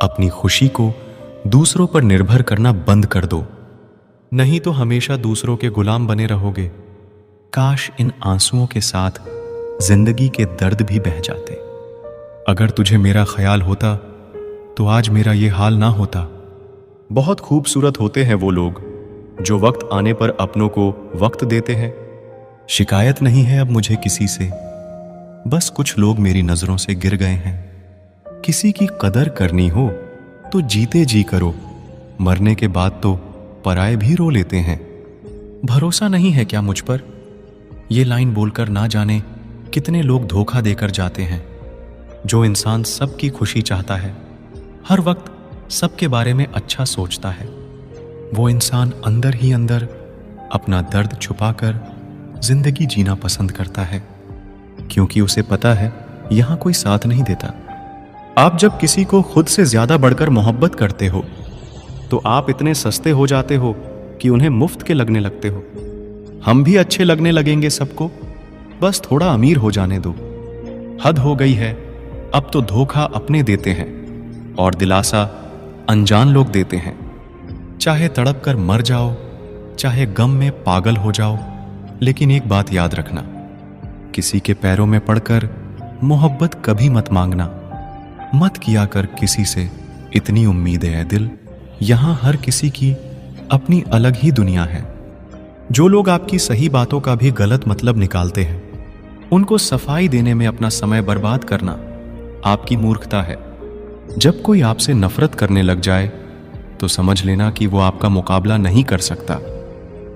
अपनी खुशी को दूसरों पर निर्भर करना बंद कर दो, नहीं तो हमेशा दूसरों के गुलाम बने रहोगे। काश इन आंसुओं के साथ जिंदगी के दर्द भी बह जाते। अगर तुझे मेरा ख्याल होता तो आज मेरा ये हाल ना होता। बहुत खूबसूरत होते हैं वो लोग जो वक्त आने पर अपनों को वक्त देते हैं। शिकायत नहीं है अब मुझे किसी से, बस कुछ लोग मेरी नजरों से गिर गए हैं। किसी की कदर करनी हो तो जीते जी करो, मरने के बाद तो पराए भी रो लेते हैं। भरोसा नहीं है क्या मुझ पर? ये लाइन बोलकर ना जाने कितने लोग धोखा देकर जाते हैं। जो इंसान सबकी खुशी चाहता है, हर वक्त सबके बारे में अच्छा सोचता है, वो इंसान अंदर ही अंदर अपना दर्द छुपाकर जिंदगी जीना पसंद करता है, क्योंकि उसे पता है यहां कोई साथ नहीं देता। आप जब किसी को खुद से ज्यादा बढ़कर मोहब्बत करते हो तो आप इतने सस्ते हो जाते हो कि उन्हें मुफ्त के लगने लगते हो। हम भी अच्छे लगने लगेंगे सबको, बस थोड़ा अमीर हो जाने दो। हद हो गई है, अब तो धोखा अपने देते हैं और दिलासा अनजान लोग देते हैं। चाहे तड़प कर मर जाओ, चाहे गम में पागल हो जाओ, लेकिन एक बात याद रखना, किसी के पैरों में पड़कर मोहब्बत कभी मत मांगना। मत किया कर किसी से इतनी उम्मीदें है दिल, यहां हर किसी की अपनी अलग ही दुनिया है। जो लोग आपकी सही बातों का भी गलत मतलब निकालते हैं, उनको सफाई देने में अपना समय बर्बाद करना आपकी मूर्खता है। जब कोई आपसे नफरत करने लग जाए तो समझ लेना कि वो आपका मुकाबला नहीं कर सकता।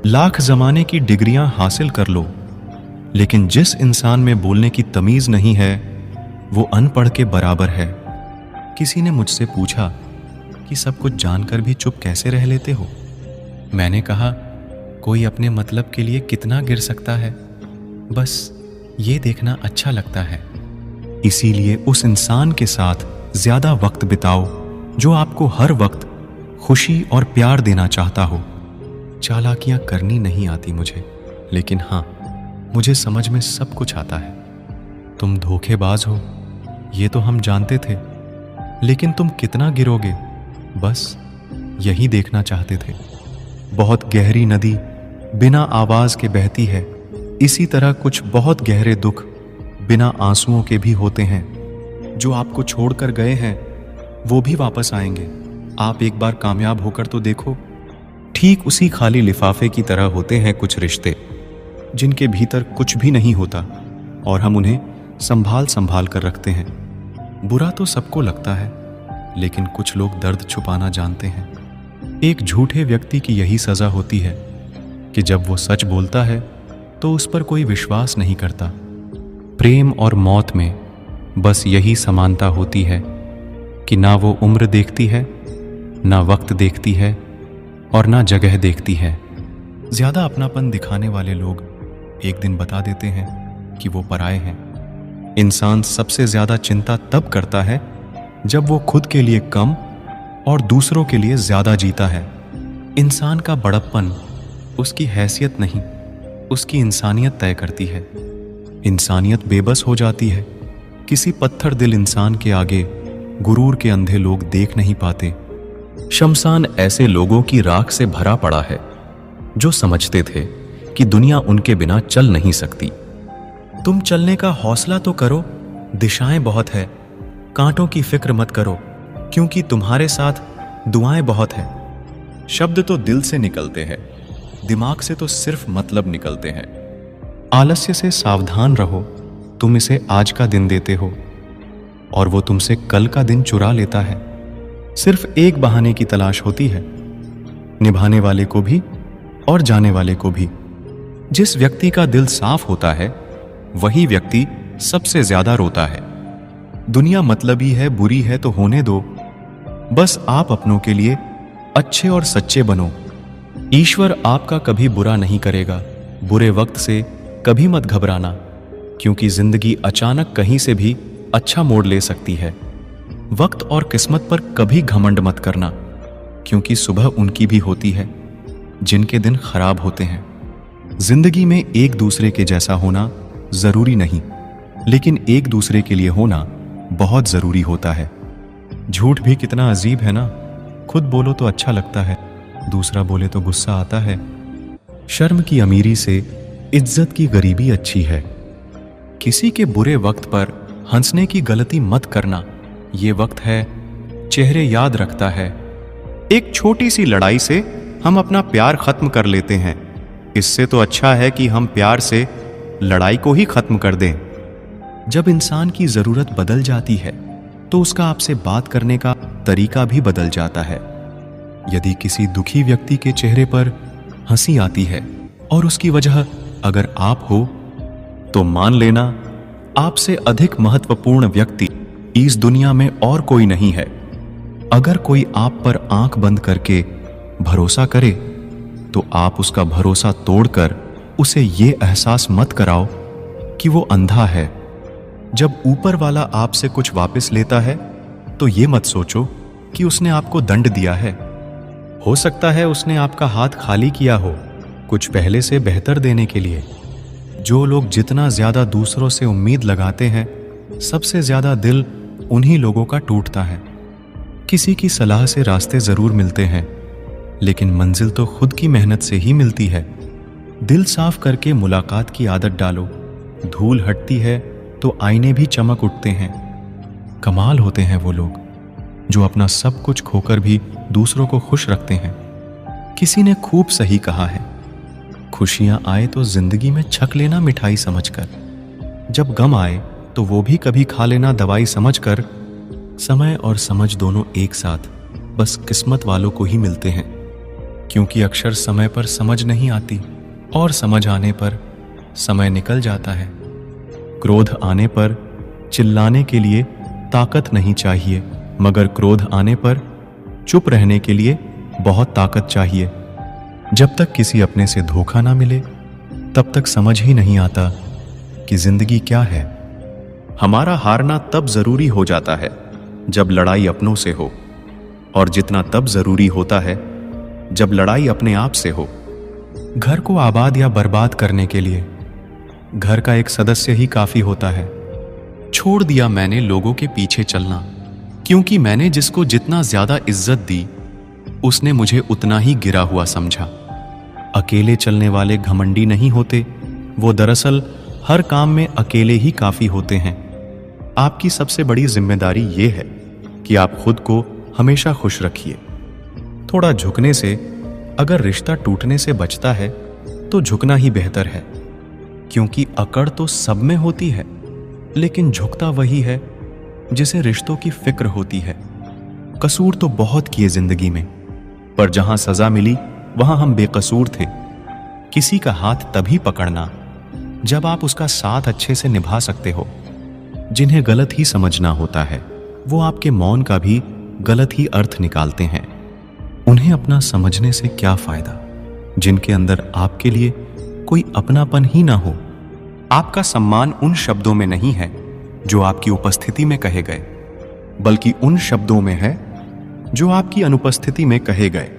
लाख जमाने की डिग्रियां हासिल कर लो, लेकिन जिस इंसान में बोलने की तमीज नहीं है वो अनपढ़ के बराबर है। किसी ने मुझसे पूछा कि सब कुछ जानकर भी चुप कैसे रह लेते हो। मैंने कहा, कोई अपने मतलब के लिए कितना गिर सकता है, बस ये देखना अच्छा लगता है। इसीलिए उस इंसान के साथ ज्यादा वक्त बिताओ जो आपको हर वक्त खुशी और प्यार देना चाहता हो। चालाकियां करनी नहीं आती मुझे, लेकिन हां, मुझे समझ में सब कुछ आता है। तुम धोखेबाज हो ये तो हम जानते थे, लेकिन तुम कितना गिरोगे बस यही देखना चाहते थे। बहुत गहरी नदी बिना आवाज के बहती है, इसी तरह कुछ बहुत गहरे दुख बिना आंसुओं के भी होते हैं। जो आपको छोड़कर गए हैं वो भी वापस आएंगे। आप एक बार कामयाब होकर तो देखो। ठीक उसी खाली लिफाफे की तरह होते हैं कुछ रिश्ते, जिनके भीतर कुछ भी नहीं होता और हम उन्हें संभाल संभाल कर रखते हैं। बुरा तो सबको लगता है, लेकिन कुछ लोग दर्द छुपाना जानते हैं। एक झूठे व्यक्ति की यही सजा होती है कि जब वो सच बोलता है तो उस पर कोई विश्वास नहीं करता। प्रेम और मौत में बस यही समानता होती है कि ना वो उम्र देखती है, ना वक्त देखती है और ना जगह देखती है। ज्यादा अपनापन दिखाने वाले लोग एक दिन बता देते हैं कि वो पराए हैं। इंसान सबसे ज्यादा चिंता तब करता है जब वो खुद के लिए कम और दूसरों के लिए ज्यादा जीता है। इंसान का बड़प्पन उसकी हैसियत नहीं, उसकी इंसानियत तय करती है। इंसानियत बेबस हो जाती है। किसी पत्थर दिल इंसान के आगे गुरूर के अंधे लोग देख नहीं पाते। शमशान ऐसे लोगों की राख से भरा पड़ा है जो समझते थे कि दुनिया उनके बिना चल नहीं सकती। तुम चलने का हौसला तो करो, दिशाएं बहुत है। कांटों की फिक्र मत करो, क्योंकि तुम्हारे साथ दुआएं बहुत है। शब्द तो दिल से निकलते हैं, दिमाग से तो सिर्फ मतलब निकलते हैं। आलस्य से सावधान रहो, तुम इसे आज का दिन देते हो और वो तुमसे कल का दिन चुरा लेता है। सिर्फ एक बहाने की तलाश होती है, निभाने वाले को भी और जाने वाले को भी। जिस व्यक्ति का दिल साफ होता है वही व्यक्ति सबसे ज्यादा रोता है। दुनिया मतलबी है, बुरी है तो होने दो, बस आप अपनों के लिए अच्छे और सच्चे बनो। ईश्वर आपका कभी बुरा नहीं करेगा। बुरे वक्त से कभी मत घबराना, क्योंकि जिंदगी अचानक कहीं से भी अच्छा मोड़ ले सकती है। वक्त और किस्मत पर कभी घमंड मत करना, क्योंकि सुबह उनकी भी होती है जिनके दिन खराब होते हैं। जिंदगी में एक दूसरे के जैसा होना जरूरी नहीं, लेकिन एक दूसरे के लिए होना बहुत जरूरी होता है। झूठ भी कितना अजीब है ना। खुद बोलो तो अच्छा लगता है, दूसरा बोले तो गुस्सा आता है। शर्म की अमीरी से इज्जत की गरीबी अच्छी है। किसी के बुरे वक्त पर हंसने की गलती मत करना, ये वक्त है चेहरे याद रखता है। एक छोटी सी लड़ाई से हम अपना प्यार खत्म कर लेते हैं, इससे तो अच्छा है कि हम प्यार से लड़ाई को ही खत्म कर दें। जब इंसान की जरूरत बदल जाती है तो उसका आपसे बात करने का तरीका भी बदल जाता है। यदि किसी दुखी व्यक्ति के चेहरे पर हंसी आती है और उसकी वजह अगर आप हो, तो मान लेना आपसे अधिक महत्वपूर्ण व्यक्ति इस दुनिया में और कोई नहीं है। अगर कोई आप पर आंख बंद करके भरोसा करे तो आप उसका भरोसा तोड़कर उसे ये एहसास मत कराओ कि वो अंधा है। जब ऊपर वाला आपसे कुछ वापस लेता है तो ये मत सोचो कि उसने आपको दंड दिया है। हो सकता है उसने आपका हाथ खाली किया हो कुछ पहले से बेहतर देने के लिए। जो लोग जितना ज्यादा दूसरों से उम्मीद लगाते हैं, सबसे ज्यादा दिल उन्हीं लोगों का टूटता है। किसी की सलाह से रास्ते जरूर मिलते हैं, लेकिन मंजिल तो खुद की मेहनत से ही मिलती है। दिल साफ करके मुलाकात की आदत डालो। धूल हटती है तो आईने भी चमक उठते हैं। कमाल होते हैं वो लोग जो अपना सब कुछ खोकर भी दूसरों को खुश रखते हैं। किसी ने खूब सही कहा है, खुशियां आए तो जिंदगी में छक लेना मिठाई समझकर, जब गम आए तो वो भी कभी खा लेना दवाई समझकर। समय और समझ दोनों एक साथ बस किस्मत वालों को ही मिलते हैं, क्योंकि अक्सर समय पर समझ नहीं आती और समझ आने पर समय निकल जाता है। क्रोध आने पर चिल्लाने के लिए ताकत नहीं चाहिए, मगर क्रोध आने पर चुप रहने के लिए बहुत ताकत चाहिए। जब तक किसी अपने से धोखा ना मिले तब तक समझ ही नहीं आता कि जिंदगी क्या है। हमारा हारना तब जरूरी हो जाता है जब लड़ाई अपनों से हो, और जितना तब जरूरी होता है जब लड़ाई अपने आप से हो। घर को आबाद या बर्बाद करने के लिए घर का एक सदस्य ही काफी होता है। छोड़ दिया मैंने लोगों के पीछे चलना, क्योंकि मैंने जिसको जितना ज्यादा इज्जत दी उसने मुझे उतना ही गिरा हुआ समझा। अकेले चलने वाले घमंडी नहीं होते, वो दरअसल हर काम में अकेले ही काफी होते हैं। आपकी सबसे बड़ी जिम्मेदारी ये है कि आप खुद को हमेशा खुश रखिए। थोड़ा झुकने से अगर रिश्ता टूटने से बचता है तो झुकना ही बेहतर है, क्योंकि अकड़ तो सब में होती है, लेकिन झुकता वही है जिसे रिश्तों की फिक्र होती है। कसूर तो बहुत किए जिंदगी में, पर जहां सजा मिली वहां हम बेकसूर थे। किसी का हाथ तभी पकड़ना जब आप उसका साथ अच्छे से निभा सकते हो। जिन्हें गलत ही समझना होता है वो आपके मौन का भी गलत ही अर्थ निकालते हैं। उन्हें अपना समझने से क्या फायदा जिनके अंदर आपके लिए कोई अपनापन ही ना हो। आपका सम्मान उन शब्दों में नहीं है जो आपकी उपस्थिति में कहे गए, बल्कि उन शब्दों में है जो आपकी अनुपस्थिति में कहे गए।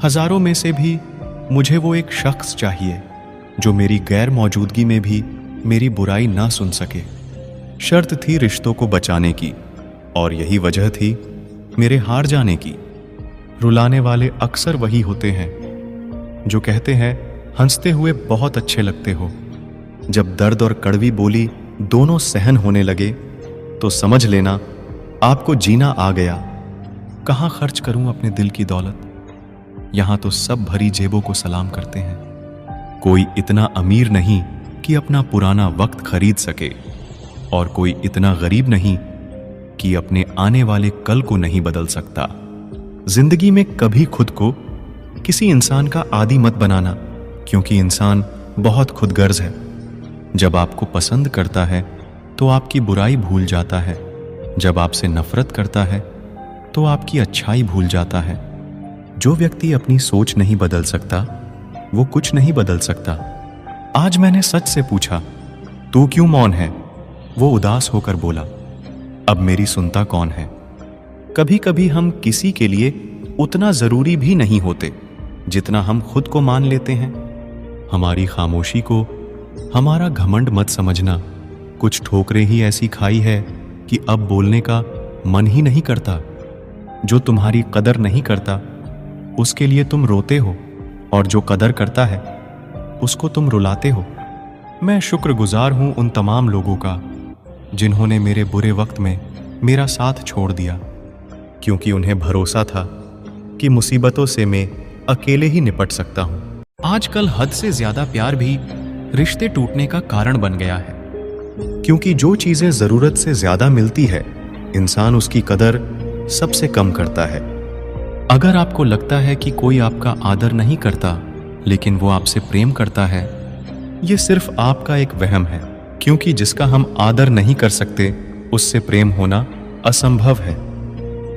हजारों में से भी मुझे वो एक शख्स चाहिए जो मेरी गैर मौजूदगी में भी मेरी बुराई ना सुन सके। शर्त थी रिश्तों को बचाने की, और यही वजह थी मेरे हार जाने की। रुलाने वाले अक्सर वही होते हैं जो कहते हैं हंसते हुए बहुत अच्छे लगते हो। जब दर्द और कड़वी बोली दोनों सहन होने लगे तो समझ लेना आपको जीना आ गया। कहाँ खर्च करूं अपने दिल की दौलत, यहां तो सब भरी जेबों को सलाम करते हैं। कोई इतना अमीर नहीं कि अपना पुराना वक्त खरीद सके, और कोई इतना गरीब नहीं कि अपने आने वाले कल को नहीं बदल सकता। जिंदगी में कभी खुद को किसी इंसान का आदी मत बनाना, क्योंकि इंसान बहुत खुदगर्ज है। जब आपको पसंद करता है तो आपकी बुराई भूल जाता है, जब आपसे नफरत करता है तो आपकी अच्छाई भूल जाता है। जो व्यक्ति अपनी सोच नहीं बदल सकता वो कुछ नहीं बदल सकता। आज मैंने सच से पूछा, तू क्यों मौन है? वो उदास होकर बोला, अब मेरी सुनता कौन है? कभी कभी हम किसी के लिए उतना जरूरी भी नहीं होते जितना हम खुद को मान लेते हैं। हमारी खामोशी को हमारा घमंड मत समझना। कुछ ठोकरें ही ऐसी खाई है कि अब बोलने का मन ही नहीं करता, जो तुम्हारी कदर नहीं करता उसके लिए तुम रोते हो, और जो कदर करता है उसको तुम रुलाते हो। मैं शुक्रगुजार हूं उन तमाम लोगों का जिन्होंने मेरे बुरे वक्त में मेरा साथ छोड़ दिया, क्योंकि उन्हें भरोसा था कि मुसीबतों से मैं अकेले ही निपट सकता हूं। आजकल हद से ज्यादा प्यार भी रिश्ते टूटने का कारण बन गया है, क्योंकि जो चीजें जरूरत से ज्यादा मिलती है इंसान उसकी कदर सबसे कम करता है। अगर आपको लगता है कि कोई आपका आदर नहीं करता लेकिन वो आपसे प्रेम करता है, ये सिर्फ आपका एक वहम है, क्योंकि जिसका हम आदर नहीं कर सकते उससे प्रेम होना असंभव है।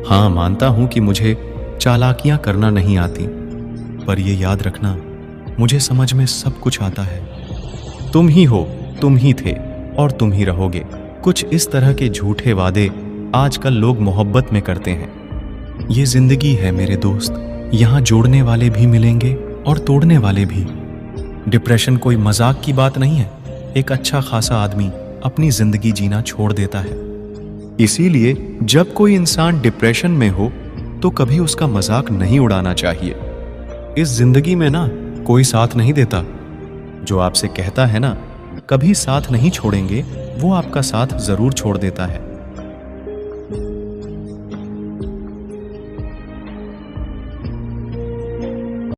हाँ, मानता हूं कि मुझे चालाकियां करना नहीं आती, पर ये याद रखना मुझे समझ में सब कुछ आता है। तुम ही हो, तुम ही थे और तुम ही रहोगे। कुछ इस तरह के झूठे वादे आजकल लोग मोहब्बत में करते हैं। ये जिंदगी है मेरे दोस्त, यहाँ जोड़ने वाले भी मिलेंगे और तोड़ने वाले भी। डिप्रेशन कोई मजाक की बात नहीं है। एक अच्छा खासा आदमी अपनी जिंदगी जीना छोड़ देता है। इसीलिए जब कोई इंसान डिप्रेशन में हो तो कभी उसका मजाक नहीं उड़ाना चाहिए। इस जिंदगी में ना कोई साथ नहीं देता। जो आपसे कहता है ना कभी साथ नहीं छोड़ेंगे, वो आपका साथ जरूर छोड़ देता है।